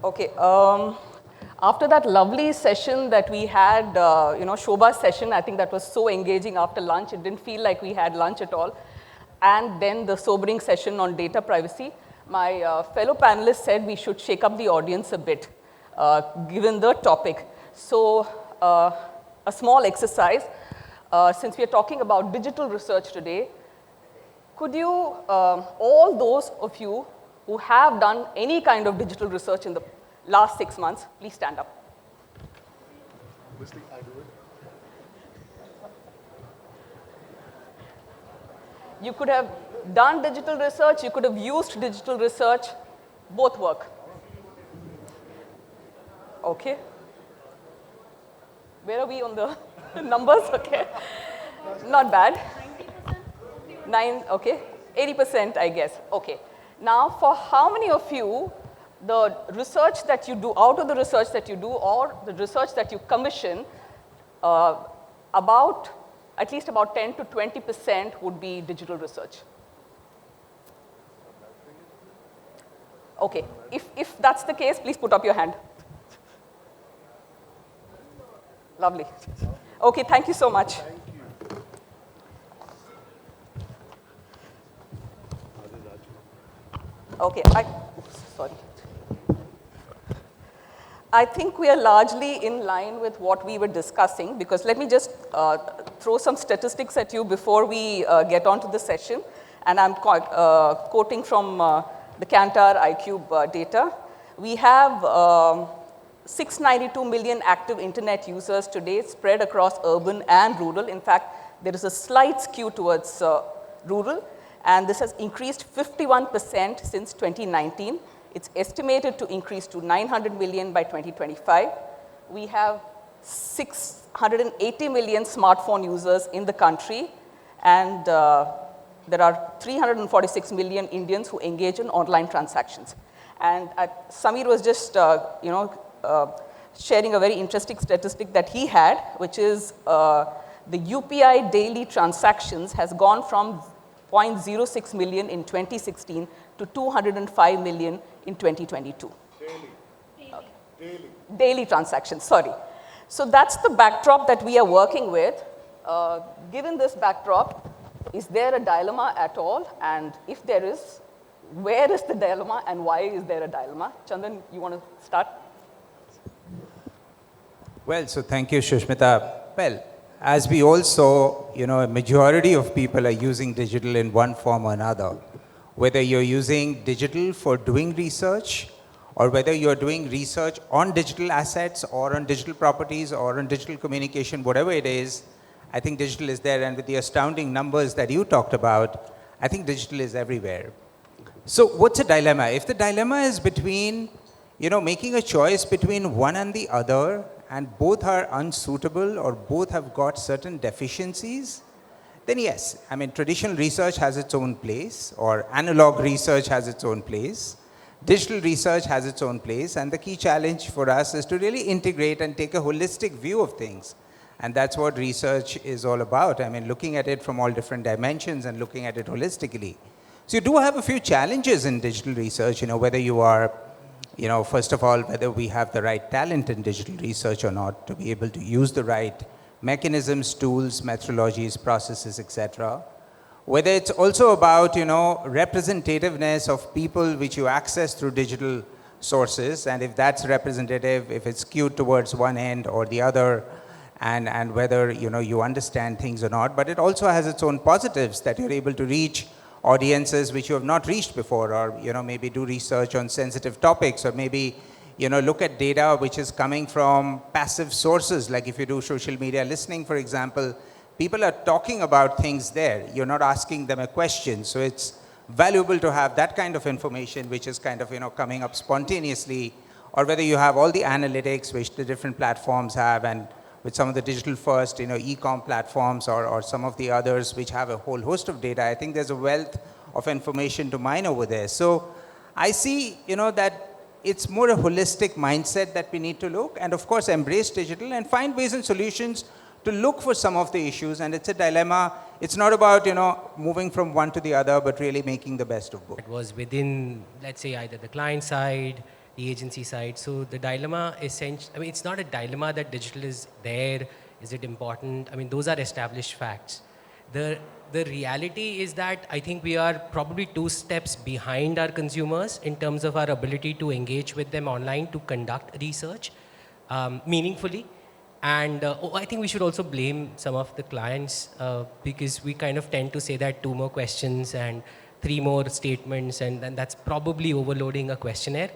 Okay. After that lovely session that we had, Shobha's session, I think that was so engaging after lunch. It didn't feel like we had lunch at all. And then the sobering session on data privacy. My fellow panelists said we should shake up the audience a bit, given the topic. So a small exercise, since we are talking about digital research today, could you, all those of you who have done any kind of digital research in the last 6 months, please stand up. Obviously, I do it. You could have done digital research, you could have used digital research, both work. Okay. Where are we on the numbers? Okay. Not bad. 9, okay. 80%, I guess. Okay. Now, for how many of you, the research that you do, out of the research that you do, or the research that you commission, at least about 10 to 20% would be digital research? Okay. If that's the case, please put up your hand. Lovely. Okay, thank you so much. Okay, sorry. I think we are largely in line with what we were discussing, because let me just throw some statistics at you before we get on to the session. And I'm quoting from the Kantar iCube data. We have 692 million active internet users today, spread across urban and rural. In fact, there is a slight skew towards rural. And this has increased 51% since 2019. It's estimated to increase to 900 million by 2025. We have 680 million smartphone users in the country, and there are 346 million Indians who engage in online transactions. And Samir was just, sharing a very interesting statistic that he had, which is the UPI daily transactions has gone from 0.06 million in 2016 to 205 million in 2022. Daily. Okay. Daily transactions, sorry. So that's the backdrop that we are working with. Given this backdrop, is there a dilemma at all? And if there is, where is the dilemma and why is there a dilemma? Chandan, you want to start? Well, so thank you, Sushmita. Well, as we all saw, a majority of people are using digital in one form or another. Whether you're using digital for doing research, or whether you're doing research on digital assets, or on digital properties, or on digital communication, whatever it is, I think digital is there. And with the astounding numbers that you talked about, I think digital is everywhere. So what's a dilemma? If the dilemma is between, making a choice between one and the other, and both are unsuitable or both have got certain deficiencies, then yes, traditional research has its own place, or analog research has its own place. Digital research has its own place, and the key challenge for us is to really integrate and take a holistic view of things. And that's what research is all about. Looking at it from all different dimensions and looking at it holistically. So you do have a few challenges in digital research, whether you are, first of all, whether we have the right talent in digital research or not to be able to use the right mechanisms, tools, methodologies, processes, etc. Whether it's also about, representativeness of people which you access through digital sources, and if that's representative, if it's skewed towards one end or the other, and whether, you understand things or not. But it also has its own positives, that you're able to reach audiences which you have not reached before, or maybe do research on sensitive topics, or maybe look at data which is coming from passive sources, like if you do social media listening, for example, people are talking about things there. You're not asking them a question, so it's valuable to have that kind of information which is kind of coming up spontaneously, or whether you have all the analytics which the different platforms have, and with some of the digital first, e-com platforms, or some of the others which have a whole host of data. I think there's a wealth of information to mine over there. So I see, that it's more a holistic mindset that we need to look, and of course embrace digital and find ways and solutions to look for some of the issues. And it's a dilemma. It's not about, moving from one to the other, but really making the best of both. It was within, let's say, either the client side, the agency side. So the dilemma essentially, I mean, it's not a dilemma that digital is there, is it important? I mean, those are established facts. The reality is that I think we are probably 2 steps behind our consumers in terms of our ability to engage with them online, to conduct research meaningfully. And I think we should also blame some of the clients because we kind of tend to say that 2 more questions and 3 more statements, and that's probably overloading a questionnaire.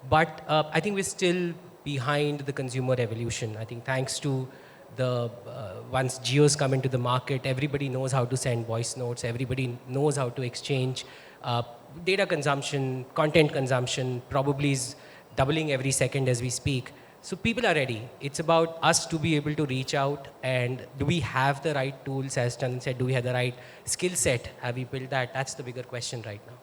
But I think we're still behind the consumer evolution. I think thanks to the once geos come into the market, everybody knows how to send voice notes, everybody knows how to exchange. Data consumption, content consumption probably is doubling every second as we speak. So people are ready. It's about us to be able to reach out, and do we have the right tools, as Chandan said, do we have the right skill set? Have we built that? That's the bigger question right now.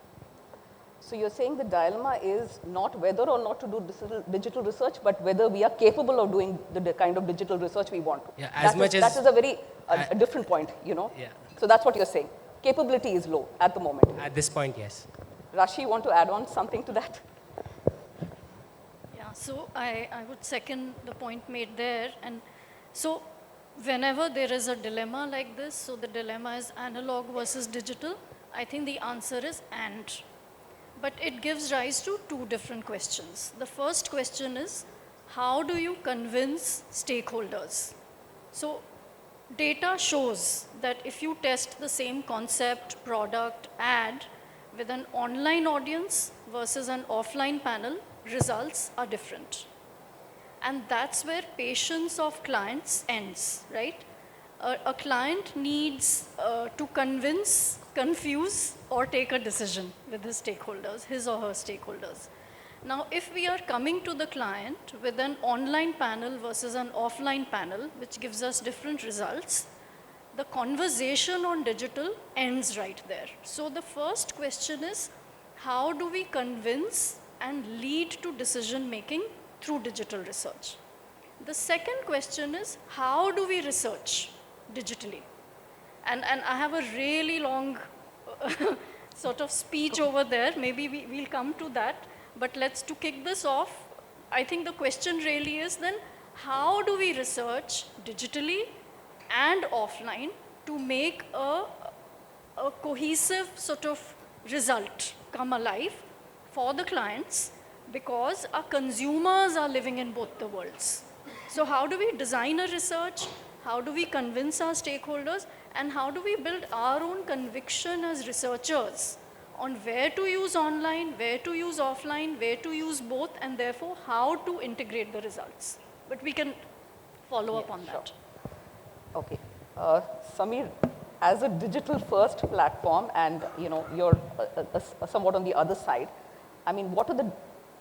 So you're saying the dilemma is not whether or not to do digital research, but whether we are capable of doing the kind of digital research we want to. Yeah, that is a very a different point, you know. Yeah. So that's what you're saying. Capability is low at the moment. At this point, yes. Rashi, you want to add on something to that? Yeah, so I would second the point made there. And so whenever there is a dilemma like this, so the dilemma is analog versus digital, I think the answer is and. But it gives rise to 2 different questions. The first question is, how do you convince stakeholders? So data shows that if you test the same concept, product, ad with an online audience versus an offline panel, results are different. And that's where patience of clients ends, right? A client needs to convince, confuse, or take a decision with his stakeholders, his or her stakeholders. Now, if we are coming to the client with an online panel versus an offline panel, which gives us different results, the conversation on digital ends right there. So the first question is, how do we convince and lead to decision making through digital research? The second question is, how do we research digitally? And I have a really long sort of speech over there. Maybe we'll come to that. But to kick this off, I think the question really is then, how do we research digitally and offline to make a cohesive sort of result come alive for the clients, because our consumers are living in both the worlds. So how do we design a research? How do we convince our stakeholders? And how do we build our own conviction as researchers on where to use online, where to use offline, where to use both, and therefore how to integrate the results? But we can follow up on that. Okay. Samir, as a digital first platform, and you know, you're somewhat on the other side, I mean, what are the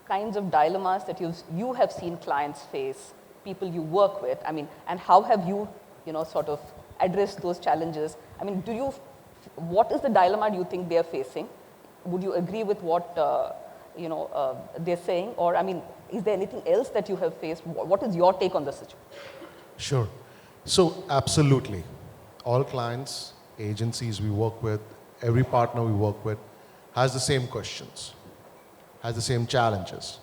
kinds of dilemmas that you have seen clients face, people you work with? I mean, and how have you, sort of addressed those challenges? I mean, what is the dilemma do you think they're facing? Would you agree with what, they're saying? Or, I mean, is there anything else that you have faced? What is your take on the situation? Sure. So absolutely. All clients, agencies we work with, every partner we work with has the same questions, has the same challenges.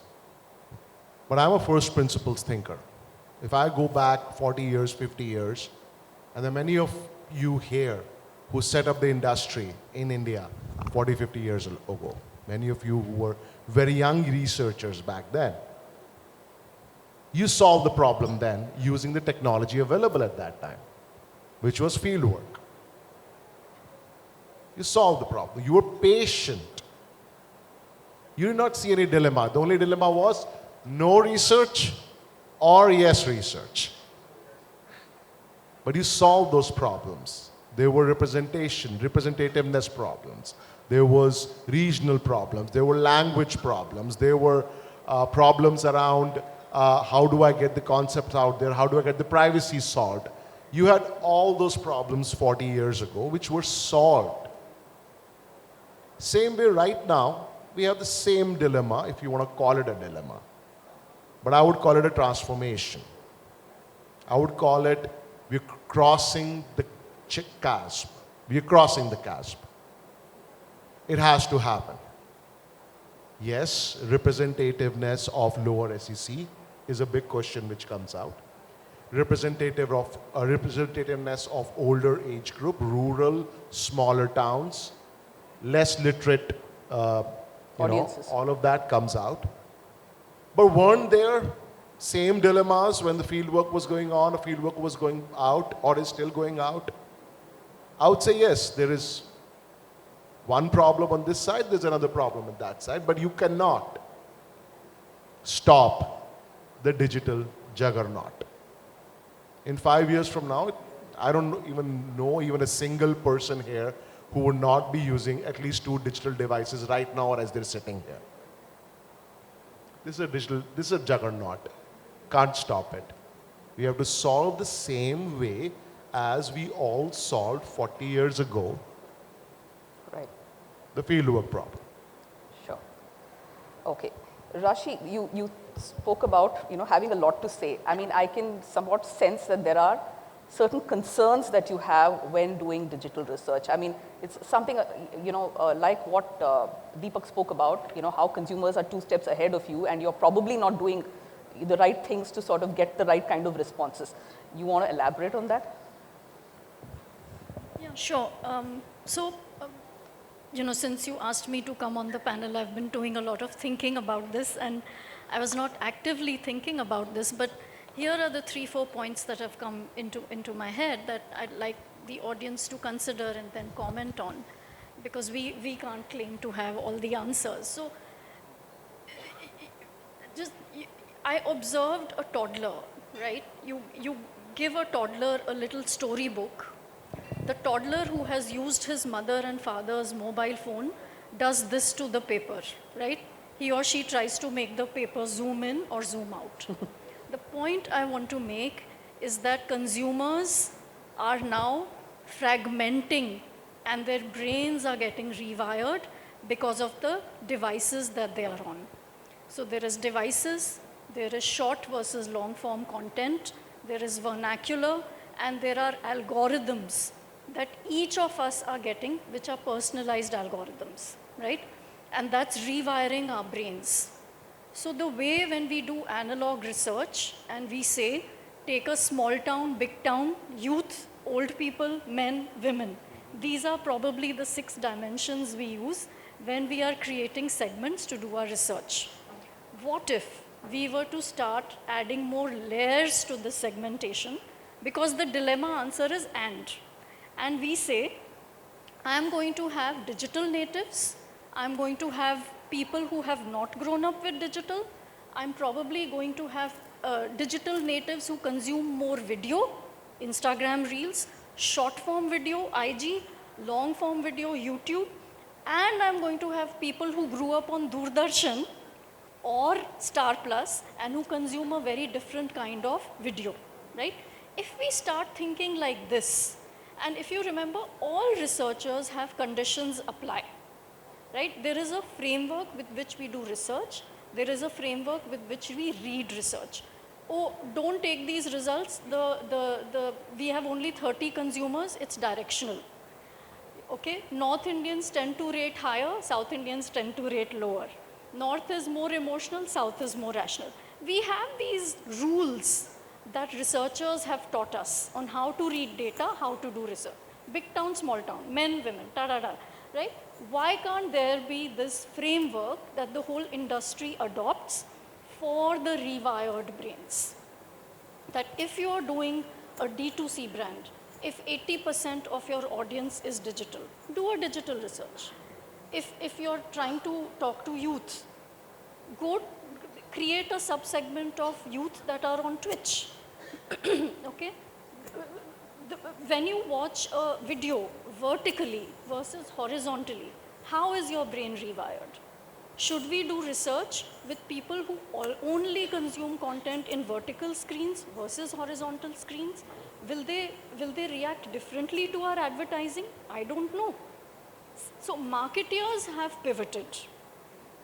But I'm a first principles thinker. If I go back 40 years, 50 years, and there are many of you here who set up the industry in India 40, 50 years ago, many of you who were very young researchers back then, you solved the problem then using the technology available at that time, which was field work. You solved the problem. You were patient. You did not see any dilemma. The only dilemma was no research or yes research. But you solved those problems. There were representativeness problems. There was regional problems. There were language problems. There were problems around how do I get the concepts out there? How do I get the privacy solved? You had all those problems 40 years ago, which were solved. Same way right now, we have the same dilemma, if you want to call it a dilemma. But I would call it a transformation. I would call it, we're crossing the chasm. We're crossing the chasm. It has to happen. Yes, representativeness of lower SEC is a big question which comes out. Representativeness of older age group, rural, smaller towns, less literate, Audiences. all of that comes out. But weren't there same dilemmas when the fieldwork was going on, or fieldwork was going out, or is still going out? I would say yes, there is one problem on this side, there's another problem on that side, but you cannot stop the digital juggernaut. In 5 years from now, I don't even know even a single person here who would not be using at least 2 digital devices right now or as they're sitting here. This is a juggernaut. Can't stop it. We have to solve the same way as we all solved 40 years ago Right. the fieldwork problem. Sure. Okay. Rashi, you spoke about, having a lot to say. I mean, I can somewhat sense that there are certain concerns that you have when doing digital research. I mean, it's something, like what Deepak spoke about, how consumers are 2 steps ahead of you and you're probably not doing the right things to sort of get the right kind of responses. You want to elaborate on that? Yeah, sure. Since you asked me to come on the panel, I've been doing a lot of thinking about this, and I was not actively thinking about this, but here are the 3-4 points that have come into my head that I'd like the audience to consider and then comment on, because we can't claim to have all the answers. So, I observed a toddler, right? You give a toddler a little storybook. The toddler who has used his mother and father's mobile phone does this to the paper, right? He or she tries to make the paper zoom in or zoom out. The point I want to make is that consumers are now fragmenting and their brains are getting rewired because of the devices that they are on. So there is devices, there is short versus long form content, there is vernacular, and there are algorithms that each of us are getting, which are personalized algorithms, right? And that's rewiring our brains. So the way when we do analog research and we say, take a small town, big town, youth, old people, men, women, these are probably the 6 dimensions we use when we are creating segments to do our research. What if we were to start adding more layers to the segmentation? Because the dilemma answer is and we say, I'm going to have digital natives, I'm going to have people who have not grown up with digital, I'm probably going to have digital natives who consume more video, Instagram Reels, short form video, IG, long form video, YouTube, and I'm going to have people who grew up on Doordarshan or Star Plus and who consume a very different kind of video, right? If we start thinking like this, and if you remember, all researchers have conditions apply, right? There is a framework with which we do research. There is a framework with which we read research. Oh, don't take these results. We have only 30 consumers. It's directional. Okay? North Indians tend to rate higher. South Indians tend to rate lower. North is more emotional. South is more rational. We have these rules that researchers have taught us on how to read data, how to do research. Big town, small town, men, women, right? Why can't there be this framework that the whole industry adopts for the rewired brains? That if you are doing a D2C brand, if 80% of your audience is digital, do a digital research. If you're trying to talk to youth, go create a subsegment of youth that are on Twitch, okay? When you watch a video vertically versus horizontally, how is your brain rewired? Should we do research with people who only consume content in vertical screens versus horizontal screens? Will they react differently to our advertising? I don't know. So marketeers have pivoted.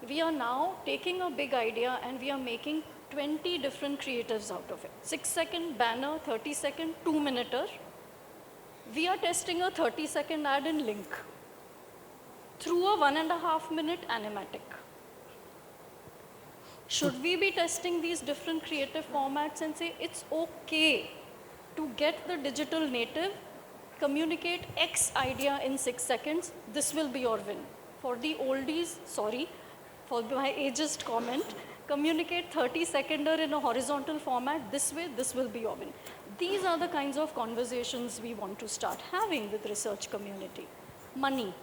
We are now taking a big idea and we are making 20 different creatives out of it. 6-second banner, 30-second, 2-minuter. We are testing a 30-second ad in Link through a 1.5-minute animatic. Should we be testing these different creative formats and say it's okay to get the digital native, communicate X idea in 6 seconds, this will be your win. For the oldies, sorry, for my ageist comment, communicate 30-seconder in a horizontal format, this way, this will be your win. These are the kinds of conversations we want to start having with research community. Money.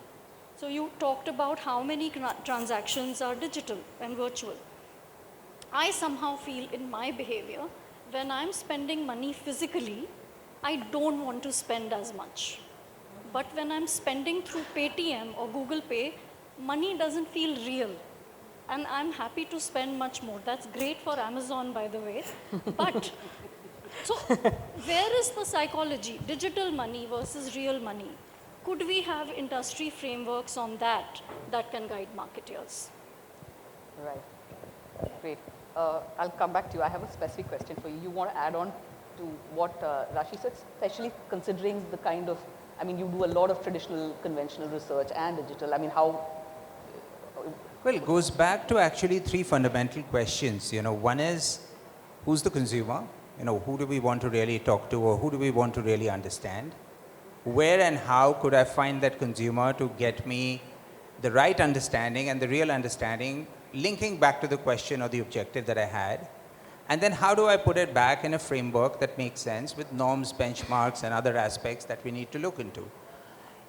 So you talked about how many transactions are digital and virtual. I somehow feel in my behavior, when I'm spending money physically, I don't want to spend as much. But when I'm spending through Paytm or Google Pay, money doesn't feel real. And I'm happy to spend much more. That's great for Amazon, by the way. But, so where is the psychology? Digital money versus real money. Could we have industry frameworks on that that can guide marketers? Right. Great. I'll come back to you. I have a specific question for you. You want to add on to what Rashi said, especially considering the kind of, I mean, you do a lot of traditional, conventional research and digital. I mean, how? Well, it goes back to actually 3 fundamental questions. One is, who's the consumer? Who do we want to really talk to, or who do we want to really understand? Where and how could I find that consumer to get me the right understanding and the real understanding, linking back to the question or the objective that I had? And then how do I put it back in a framework that makes sense with norms, benchmarks, and other aspects that we need to look into?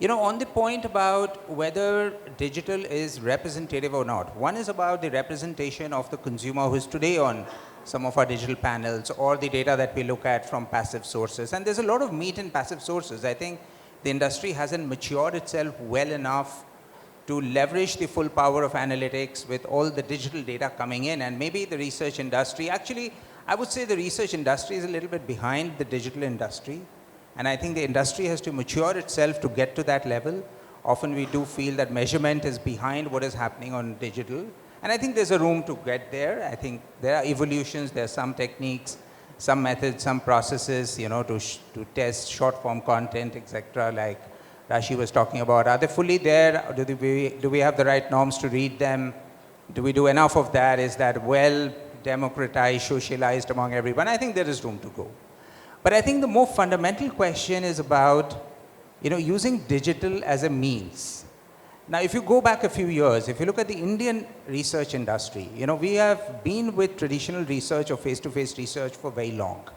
On the point about whether digital is representative or not, one is about the representation of the consumer who is today on some of our digital panels, or the data that we look at from passive sources. And there's a lot of meat in passive sources. I think the industry hasn't matured itself well enough to leverage the full power of analytics with all the digital data coming in. And maybe the research industry, actually, I would say the research industry is a little bit behind the digital industry. And I think the industry has to mature itself to get to that level. Often we do feel that measurement is behind what is happening on digital. And I think there's a room to get there. I think there are evolutions, there are some techniques, some methods, some processes, to test short form content, etc., like Rashi was talking about. Are they fully there? Do we have the right norms to read them? Do we do enough of that? Is that well democratized, socialized among everyone? I think there is room to go. But I think the more fundamental question is about, using digital as a means. Now, if you go back a few years, if you look at the Indian research industry, we have been with traditional research or face-to-face research for very long.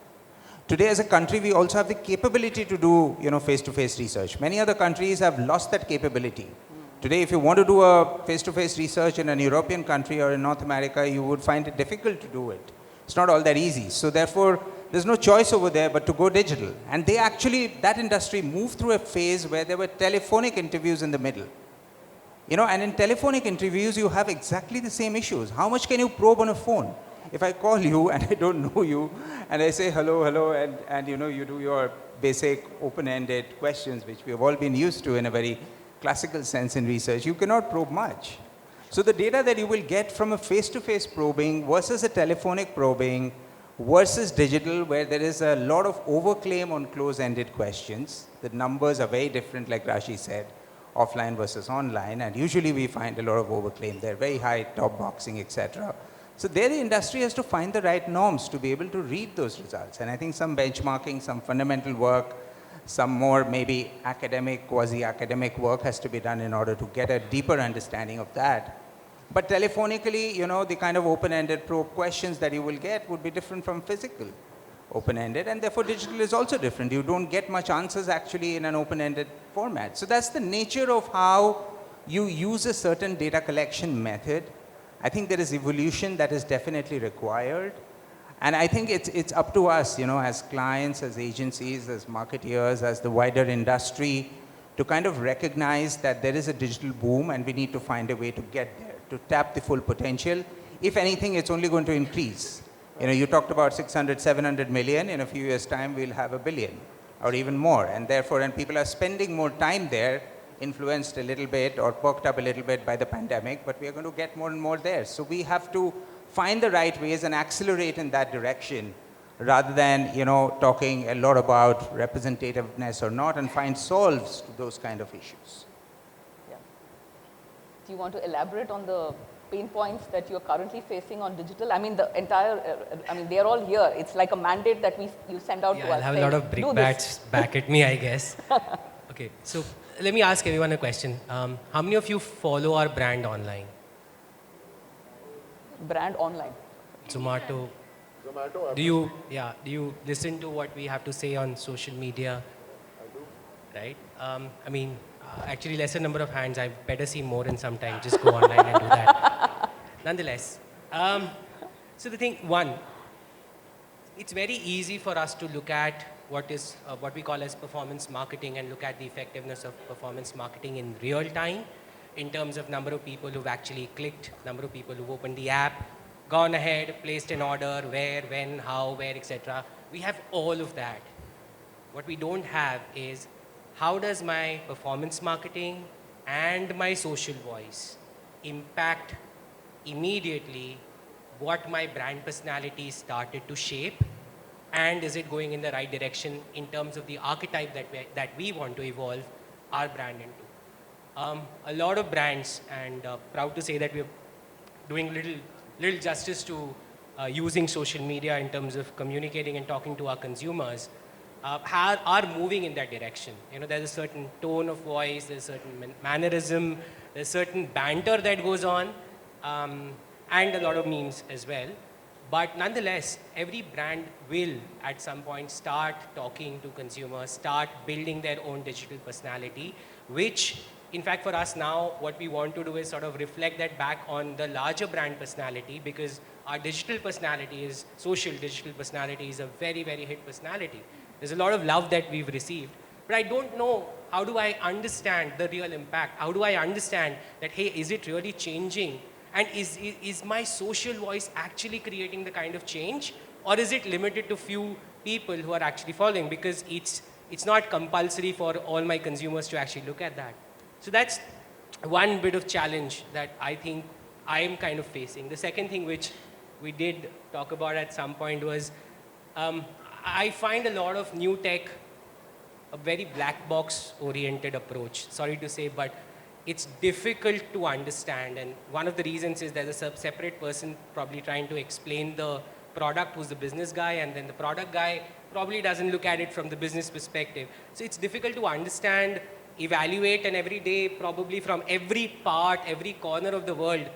Today, as a country, we also have the capability to do, face-to-face research. Many other countries have lost that capability. Today, if you want to do a face-to-face research in an European country or in North America, you would find it difficult to do it. It's not all that easy. So therefore, there's no choice over there but to go digital. And they actually, that industry moved through a phase where there were telephonic interviews in the middle. And in telephonic interviews, you have exactly the same issues. How much can you probe on a phone? If I call you and I don't know you, and I say hello, hello, and you do your basic open-ended questions, which we have all been used to in a very classical sense in research, you cannot probe much. So the data that you will get from a face-to-face probing versus a telephonic probing versus digital, where there is a lot of overclaim on close-ended questions. The numbers are very different, like Rashi said, offline versus online, and usually we find a lot of overclaim. They're very high, top boxing, etc. So there the industry has to find the right norms to be able to read those results. And I think some benchmarking, some fundamental work, some more maybe academic, quasi-academic work has to be done in order to get a deeper understanding of that. But telephonically, the kind of open-ended probe questions that you will get would be different from physical open-ended, and therefore digital is also different. You don't get much answers actually in an open-ended format. So that's the nature of how you use a certain data collection method. I think there is evolution that is definitely required. And I think it's up to us, as clients, as agencies, as marketeers, as the wider industry, to kind of recognize that there is a digital boom and we need to find a way to get there, to tap the full potential. If anything, it's only going to increase. You talked about 600, 700 million. In a few years' time, we'll have 1 billion or even more. And therefore, and people are spending more time there, influenced a little bit or perked up a little bit by the pandemic, but we are going to get more and more there. So we have to find the right ways and accelerate in that direction rather than, talking a lot about representativeness or not, and find solves to those kind of issues. Yeah. Do you want to elaborate on the pain points that you're currently facing on digital? I mean, the entire, they're all here. It's like a mandate that you send out to us. I'll have a lot of brickbats back at me, I guess. Okay, so let me ask everyone a question. How many of you follow our brand online? Brand online. Zomato. Do you listen to what we have to say on social media? I do. Right? Actually, lesser number of hands. I better see more in some time. Just go online and do that. Nonetheless, so the thing, one, it's very easy for us to look at what we call as performance marketing and look at the effectiveness of performance marketing in real time in terms of number of people who've actually clicked, number of people who've opened the app, gone ahead, placed an order, where, when, how, where, etc. We have all of that. What we don't have is how does my performance marketing and my social voice impact immediately what my brand personality started to shape, and is it going in the right direction in terms of the archetype that we want to evolve our brand into. A lot of brands, and proud to say that we're doing little justice to using social media in terms of communicating and talking to our consumers, are moving in that direction. There's a certain tone of voice, there's a certain mannerism, there's certain banter that goes on, and a lot of memes as well. But nonetheless, every brand will at some point start talking to consumers, start building their own digital personality, which in fact for us now, what we want to do is sort of reflect that back on the larger brand personality, because our digital personality is, social digital personality is a very, very hit personality. There's a lot of love that we've received, but I don't know, how do I understand the real impact? How do I understand that, hey, is it really changing? And is my social voice actually creating the kind of change? Or is it limited to few people who are actually following? Because it's not compulsory for all my consumers to actually look at that. So that's one bit of challenge that I think I am kind of facing. The second thing which we did talk about at some point was, I find a lot of new tech a very black box oriented approach. Sorry to say, but it's difficult to understand, and one of the reasons is there's a separate person probably trying to explain the product who's the business guy, and then the product guy probably doesn't look at it from the business perspective. So it's difficult to understand, evaluate, and every day probably from every part, every corner of the world,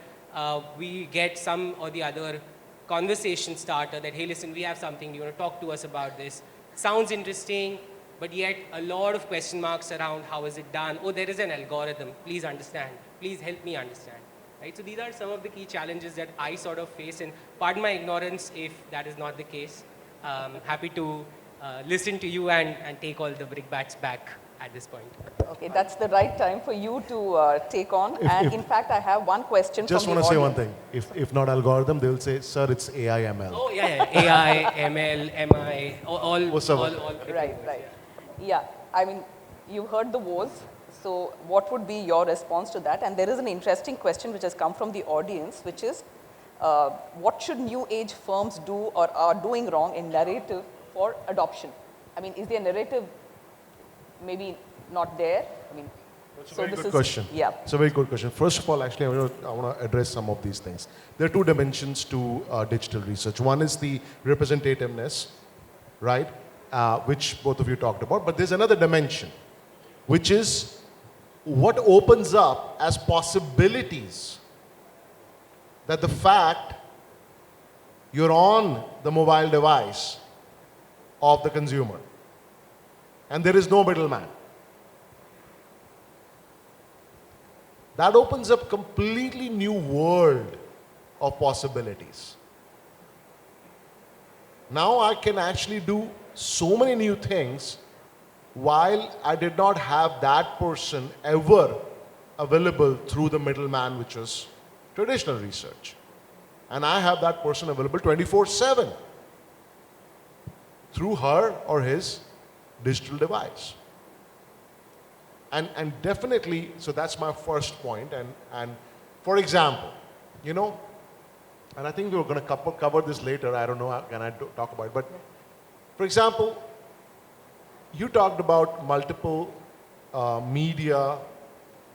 we get some or the other conversation starter that, hey, listen, we have something, do you want to talk to us about this? Sounds interesting, but yet a lot of question marks around how is it done? Oh, there is an algorithm. Please understand. Please help me understand. Right? So these are some of the key challenges that I sort of face, and pardon my ignorance if that is not the case. Happy to listen to you and take all the brickbats back at this point. Okay, that's the right time for you to take on. In fact, I have one question just from the want to audience. say one thing. If not algorithm, they will say, sir, it's AI, ML. Oh, yeah. AI, ML, MI, all. Right. Yeah, I mean, you heard the woes. So what would be your response to that? And there is an interesting question which has come from the audience, which is, what should new age firms do or are doing wrong in narrative for adoption? I mean, is their narrative maybe not there? I mean, that's a very good question. Yeah. It's a very good question. First of all, actually, I want to address some of these things. There are two dimensions to digital research. One is the representativeness, right? Which both of you talked about. But there's another dimension, which is what opens up as possibilities. That the fact you're on the mobile device of the consumer, and there is no middleman. That opens up completely new world of possibilities. Now I can actually do so many new things while I did not have that person ever available through the middleman, which was traditional research. And I have that person available 24/7 through her or his digital device. And definitely, so that's my first point. And for example, and I think we were going to cover this later, I don't know, can I talk about it, but for example, you talked about multiple media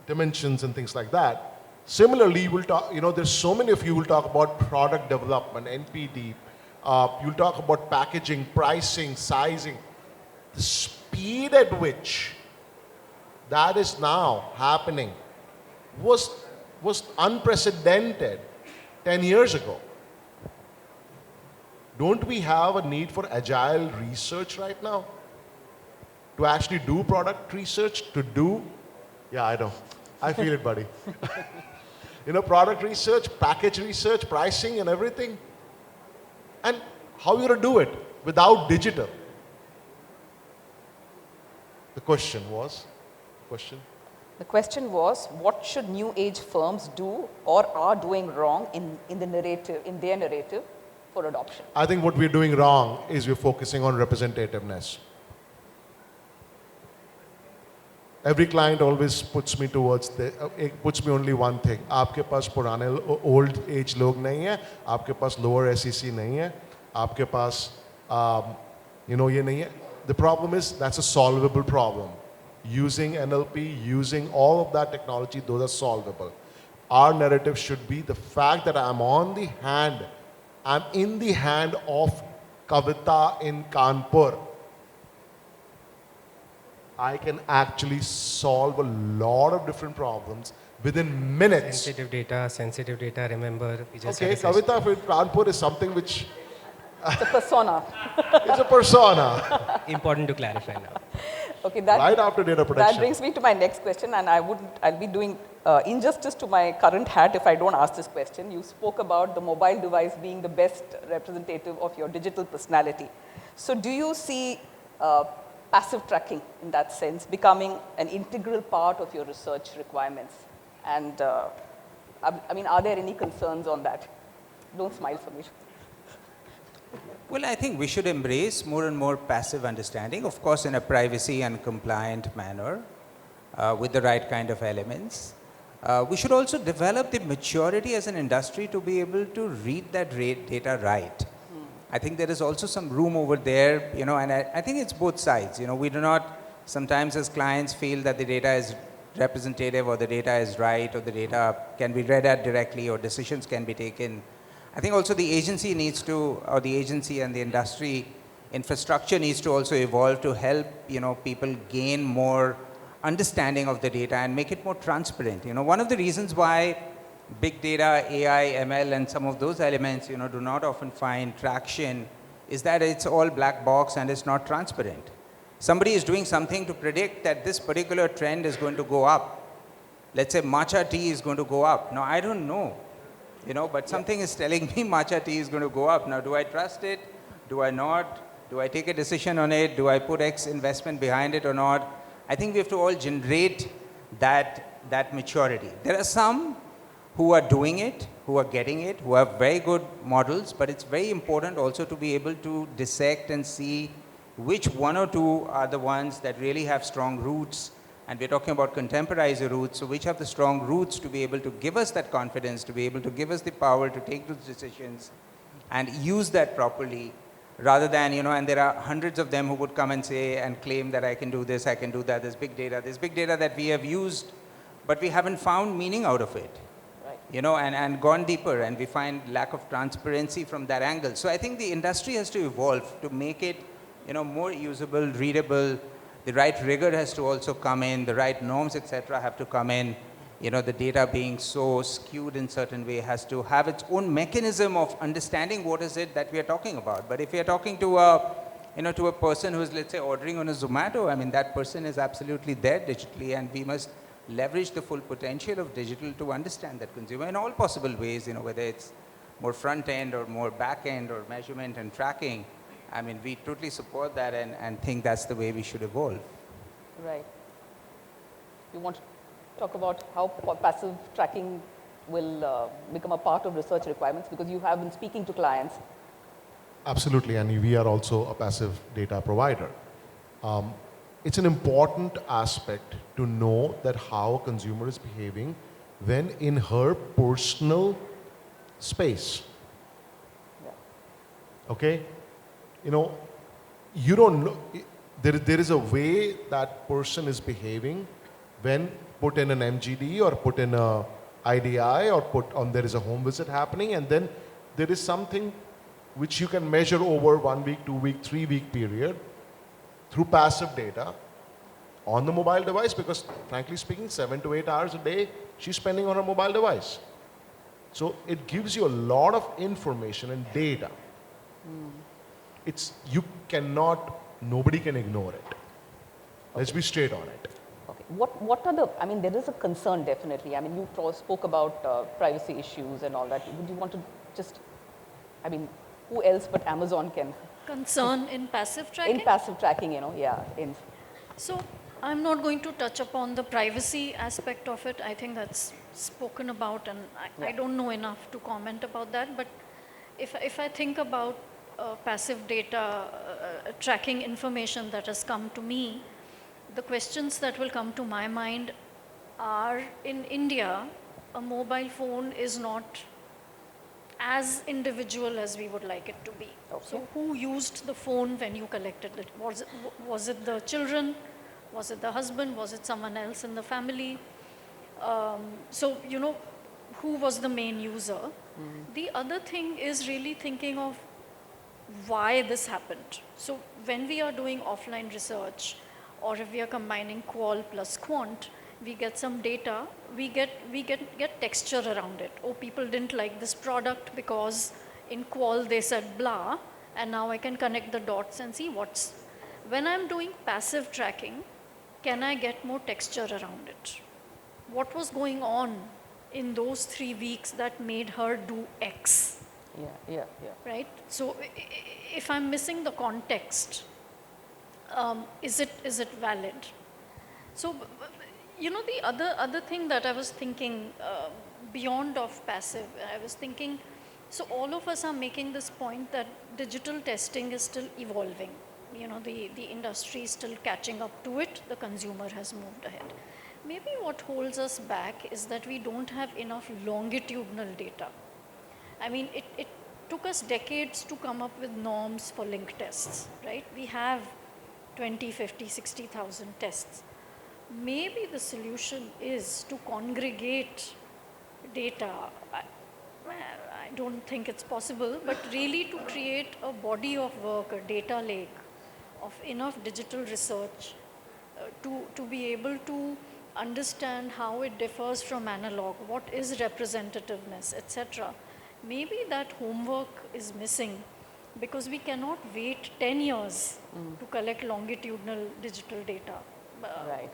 dimensions and things like that. Similarly, you will talk, there's so many of you will talk about product development, NPD. You'll talk about packaging, pricing, sizing. The speed at which that is now happening was unprecedented 10 years ago. Don't we have a need for agile research right now? To actually do product research, yeah, I know. I feel it, buddy. Product research, package research, pricing and everything. And how are you going to do it without digital? The question was, The question was, what should new age firms do or are doing wrong in their narrative for adoption? I think what we're doing wrong is we're focusing on representativeness. Every client always puts me towards puts me only one thing. आपके पास पुराने old age लोग नहीं हैं, आपके पास lower SEC नहीं है, आपके पास ये नहीं है. The problem is that's a solvable problem. Using NLP, using all of that technology, those are solvable. Our narrative should be the fact that I'm in the hand of Kavita in Kanpur. I can actually solve a lot of different problems within minutes. Sensitive data, remember. We just Okay, Kavita in Kanpur is something which... It's a persona. It's a persona. Important to clarify now. Okay, right after data protection. That brings me to my next question, and I'll be doing injustice to my current hat if I don't ask this question. You spoke about the mobile device being the best representative of your digital personality. So do you see passive tracking in that sense becoming an integral part of your research requirements? And I mean, are there any concerns on that? Don't smile for me. Well, I think we should embrace more and more passive understanding, of course, in a privacy and compliant manner, with the right kind of elements. We should also develop the maturity as an industry to be able to read that data right. I think there is also some room over there, and I think it's both sides. We do not sometimes as clients feel that the data is representative or the data is right or the data can be read at directly or decisions can be taken. I think also the agency needs to, or the agency and the industry infrastructure needs to also evolve to help, people gain more understanding of the data and make it more transparent. One of the reasons why big data, AI, ML, and some of those elements, do not often find traction is that it's all black box and it's not transparent. Somebody is doing something to predict that this particular trend is going to go up. Let's say matcha tea is going to go up. Now, I don't know. But something is telling me matcha tea is going to go up. Now, do I trust it? Do I not? Do I take a decision on it? Do I put X investment behind it or not? I think we have to all generate that maturity. There are some who are doing it, who are getting it, who have very good models, but it's very important also to be able to dissect and see which one or two are the ones that really have strong roots. And we're talking about contemporizer roots, so which have the strong roots to be able to give us that confidence, to be able to give us the power to take those decisions and use that properly, rather than, and there are hundreds of them who would come and say and claim that I can do this, I can do that, there's big data that we have used, but we haven't found meaning out of it, right. And gone deeper, and we find lack of transparency from that angle. So I think the industry has to evolve to make it, more usable, readable. The right rigor has to also come in, the right norms, etc. have to come in. The data being so skewed in certain way has to have its own mechanism of understanding what is it that we are talking about. But if we are talking to a person who is, let's say, ordering on a Zomato, I mean, that person is absolutely there digitally, and we must leverage the full potential of digital to understand that consumer in all possible ways, whether it's more front end or more back end or measurement and tracking. I mean, we totally support that and think that's the way we should evolve. Right. You want to talk about how passive tracking will become a part of research requirements, because you have been speaking to clients. Absolutely, and we are also a passive data provider. It's an important aspect to know that how a consumer is behaving when in her personal space. Yeah. Okay? You don't know, there is a way that person is behaving when put in an MGD or put in a IDI or put on there is a home visit happening, and then there is something which you can measure over 1 week, 2 week, 3 week period through passive data on the mobile device, because frankly speaking, 7 to 8 hours a day she's spending on her mobile device. So it gives you a lot of information and data. You cannot, nobody can ignore it. Let's be straight on it. Okay. What are the, I mean, there is a concern definitely. I mean, you spoke about privacy issues and all that. Would you want to just, I mean, who else but Amazon can? Concern in passive tracking? In passive tracking, you know, yeah. So I'm not going to touch upon the privacy aspect of it. I think that's spoken about, and I don't know enough to comment about that. But if I think about passive data tracking information that has come to me, the questions that will come to my mind are, in India, a mobile phone is not as individual as we would like it to be. Okay. So who used the phone when you collected it? Was it the children? Was it the husband? Was it someone else in the family? So, you know, who was the main user? The other thing is really thinking of why this happened. So when we are doing offline research, or if we are combining qual plus quant, we get some data, we get texture around it. Oh, people didn't like this product because in qual they said blah, and now I can connect the dots and see what's. When I'm doing passive tracking, can I get more texture around it? What was going on in those 3 weeks that made her do X? Yeah. Right? So if I'm missing the context, is it valid? So, you know, the other thing that I was thinking beyond of passive, I was thinking, so all of us are making this point that digital testing is still evolving. You know, the industry is still catching up to it, the consumer has moved ahead. Maybe what holds us back is that we don't have enough longitudinal data. I mean, it took us decades to come up with norms for link tests, right? We have 20, 50, 60,000 tests. Maybe the solution is to congregate data. I don't think it's possible, but really to create a body of work, a data lake of enough digital research to be able to understand how it differs from analog, what is representativeness, etc. Maybe that homework is missing because we cannot wait 10 years to collect longitudinal digital data. Right.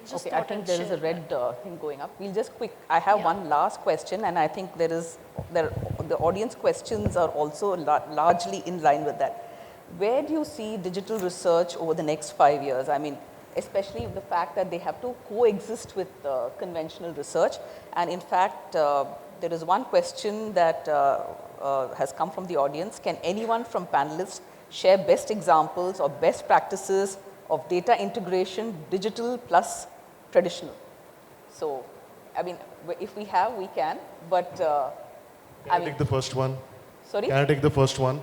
Just Okay, I think there is a red thing going up. We'll just I have one last question, and I think the audience questions are also largely in line with that. Where do you see digital research over the next 5 years? I mean, especially the fact that they have to coexist with conventional research. And in fact, there is one question that has come from the audience. Can anyone from panelists share best examples or best practices of data integration, digital plus traditional? So, I mean, if we have, we can, but Can I take the first one? Sorry? Can I take the first one?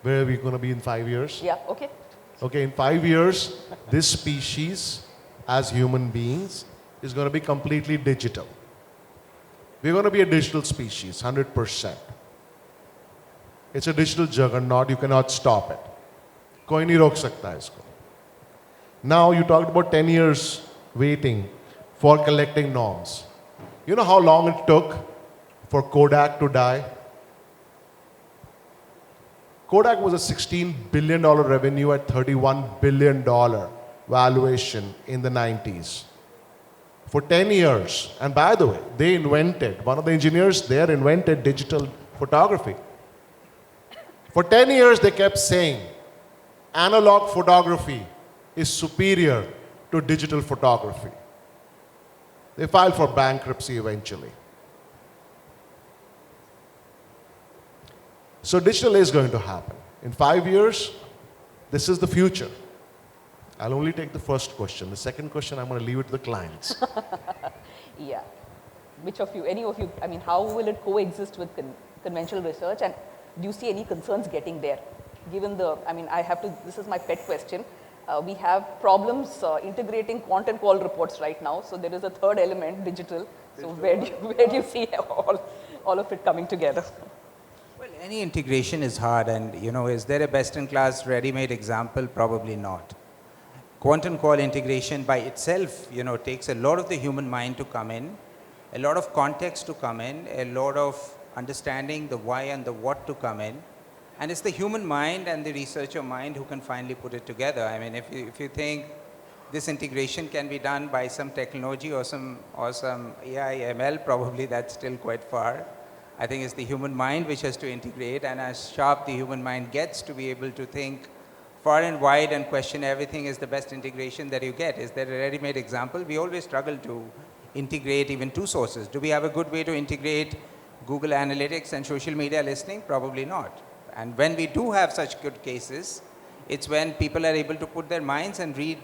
Where are we going to be in 5 years? Yeah, okay. Okay, in 5 years, this species, as human beings, is going to be completely digital. We're going to be a digital species, 100%. It's a digital juggernaut, you cannot stop it. कोई नहीं रोक सकता है इसको. Now, you talked about 10 years waiting for collecting norms. You know how long it took for Kodak to die? Kodak was a $16 billion revenue at $31 billion valuation in the 90s. For 10 years, and by the way, they invented, one of the engineers there invented digital photography. For 10 years, they kept saying, analog photography is superior to digital photography. They filed for bankruptcy eventually. So digital is going to happen. In 5 years, this is the future. I'll only take the first question. The second question, I'm going to leave it to the clients. Yeah. Which of you, any of you, I mean, how will it coexist with conventional research, and do you see any concerns getting there? Given the, I mean, I have to, this is my pet question. We have problems integrating quant and qual reports right now. So there is a third element, digital. So where do you see all of it coming together? Well, any integration is hard, and is there a best-in-class ready-made example? Probably not. Quantum call integration by itself, takes a lot of the human mind to come in, a lot of context to come in, a lot of understanding the why and the what to come in, and it's the human mind and the researcher mind who can finally put it together. I mean, if you think this integration can be done by some technology or some AI ML, probably that's still quite far. I think it's the human mind which has to integrate, and as sharp the human mind gets to be able to think far and wide and question everything is the best integration that you get. Is there a ready-made example? We always struggle to integrate even two sources. Do we have a good way to integrate Google Analytics and social media listening? Probably not. And when we do have such good cases, it's when people are able to put their minds and read,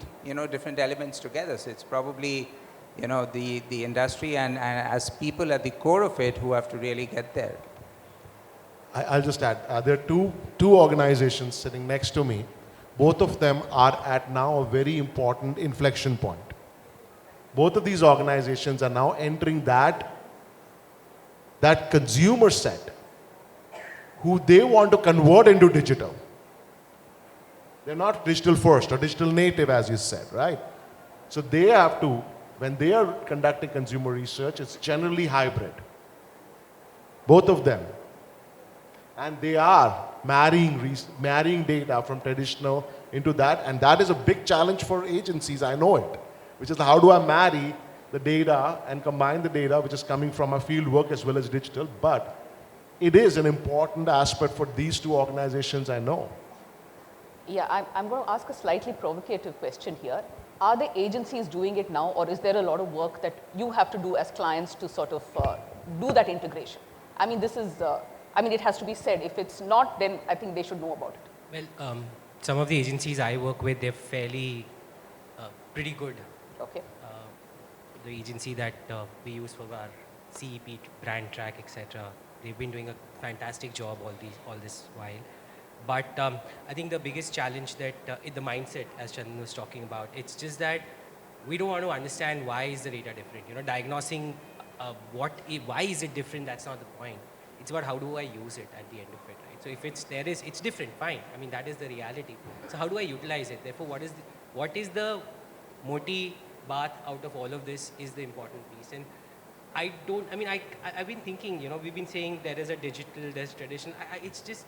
different elements together. So it's probably, the industry and as people at the core of it who have to really get there. I'll just add, there are two organizations sitting next to me. Both of them are at now a very important inflection point. Both of these organizations are now entering that consumer set who they want to convert into digital. They're not digital first or digital native, as you said, right? So they have to, when they are conducting consumer research, it's generally hybrid. Both of them. And they are marrying data from traditional into that, and that is a big challenge for agencies, I know it, which is how do I marry the data and combine the data which is coming from my field work as well as digital, but it is an important aspect for these two organizations, I know. Yeah, I'm going to ask a slightly provocative question here. Are the agencies doing it now, or is there a lot of work that you have to do as clients to sort of do that integration? I mean, it has to be said. If it's not, then I think they should know about it. Well, some of the agencies I work with, they're fairly pretty good. Okay. The agency that we use for our CEP, brand track, etc., they've been doing a fantastic job all this while. But I think the biggest challenge that the mindset, as Chandan was talking about, it's just that we don't want to understand why is the data different. Diagnosing why is it different, that's not the point. It's about how do I use it at the end of it, right? So if it's different, fine. I mean, that is the reality. So how do I utilize it? Therefore, what is the moti bath out of all of this is the important piece. And I've been thinking, we've been saying there is a digital, there's traditional. It's just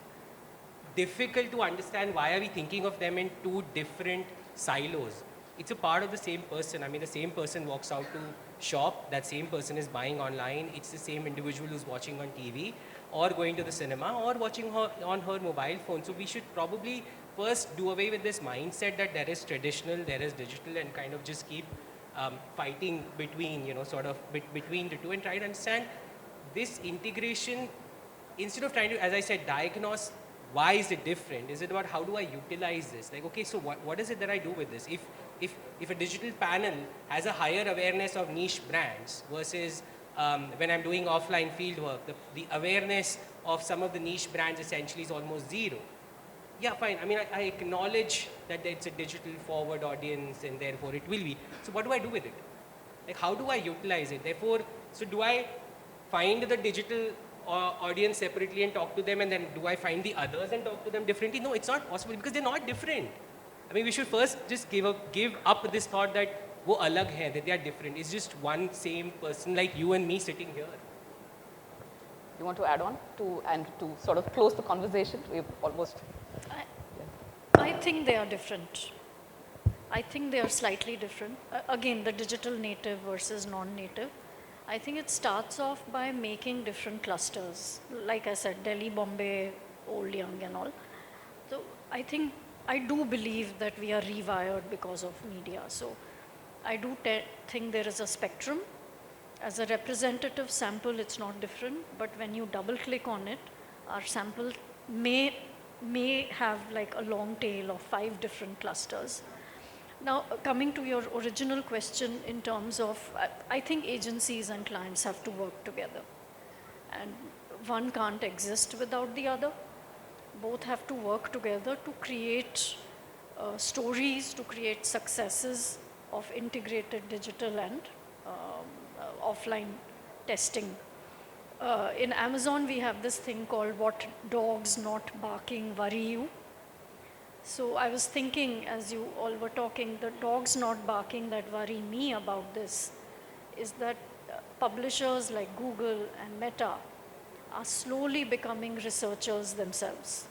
difficult to understand why are we thinking of them in two different silos. It's a part of the same person. I mean, the same person walks out to shop, that same person is buying online, it's the same individual who's watching on TV or going to the cinema or watching on her mobile phone. So we should probably first do away with this mindset that there is traditional, there is digital, and kind of just keep fighting between, between the two, and try to understand this integration instead of trying to, as I said, diagnose why is it different. Is it about how do I utilize this? Like, okay, so what is it that I do with this? If a digital panel has a higher awareness of niche brands versus when I'm doing offline field work, the awareness of some of the niche brands essentially is almost zero. Yeah, fine. I mean, I acknowledge that it's a digital forward audience and therefore it will be. So what do I do with it? Like, how do I utilize it? Therefore, so do I find the digital audience separately and talk to them, and then do I find the others and talk to them differently? No, it's not possible because they're not different. I mean, we should first just give up this thought that wo alag hai, that they are different. It's just one same person like you and me sitting here. You want to add on to sort of close the conversation? We've almost. I think they are different. I think they are slightly different. Again, the digital native versus non-native. I think it starts off by making different clusters. Like I said, Delhi, Bombay, old, young and all. So I do believe that we are rewired because of media. So I do think there is a spectrum. As a representative sample, it's not different, but when you double click on it, our sample may have like a long tail of 5 different clusters. Now, coming to your original question in terms of, I think agencies and clients have to work together. And one can't exist without the other. Both have to work together to create stories to create successes of integrated digital and offline testing. In Amazon, we have this thing called what dogs not barking worry you. So I was thinking, as you all were talking, the dogs not barking that worry me about this is that publishers like Google and Meta are slowly becoming researchers themselves.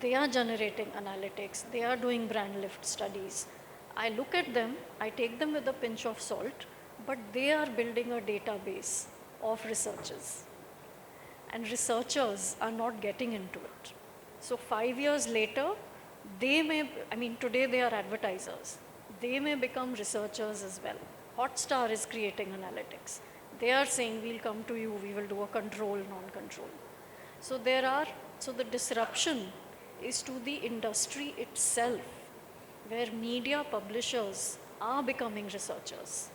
They are generating analytics, they are doing brand lift studies. I look at them, I take them with a pinch of salt, but they are building a database of researchers. And researchers are not getting into it. So 5 years later, they may, I mean, today they are advertisers. They may become researchers as well. Hotstar is creating analytics. They are saying, we'll come to you, we will do a control, non-control. So so the disruption is to the industry itself, where media publishers are becoming researchers.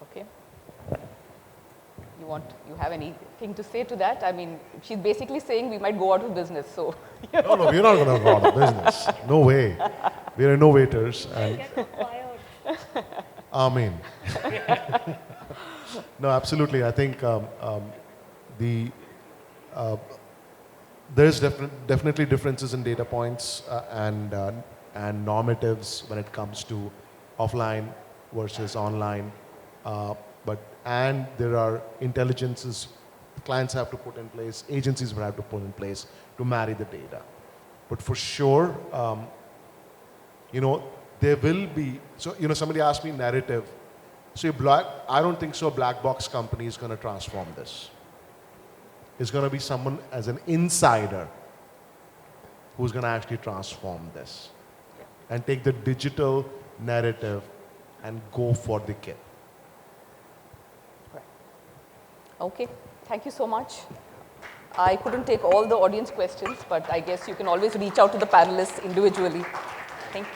Okay. You have anything to say to that? I mean, she's basically saying we might go out of business, so. No, we're not going to go out of business. No way. We're innovators. And Get acquired. Amen. No, absolutely. I think there's definitely differences in data points and normatives when it comes to offline versus online. And there are intelligences clients have to put in place, agencies will have to put in place to marry the data. But for sure, there will be, so, somebody asked me narrative. So I don't think so a black box company is going to transform this. It's going to be someone as an insider who's going to actually transform this and take the digital narrative and go for the kill. Okay, thank you so much. I couldn't take all the audience questions, but I guess you can always reach out to the panelists individually. Thank you.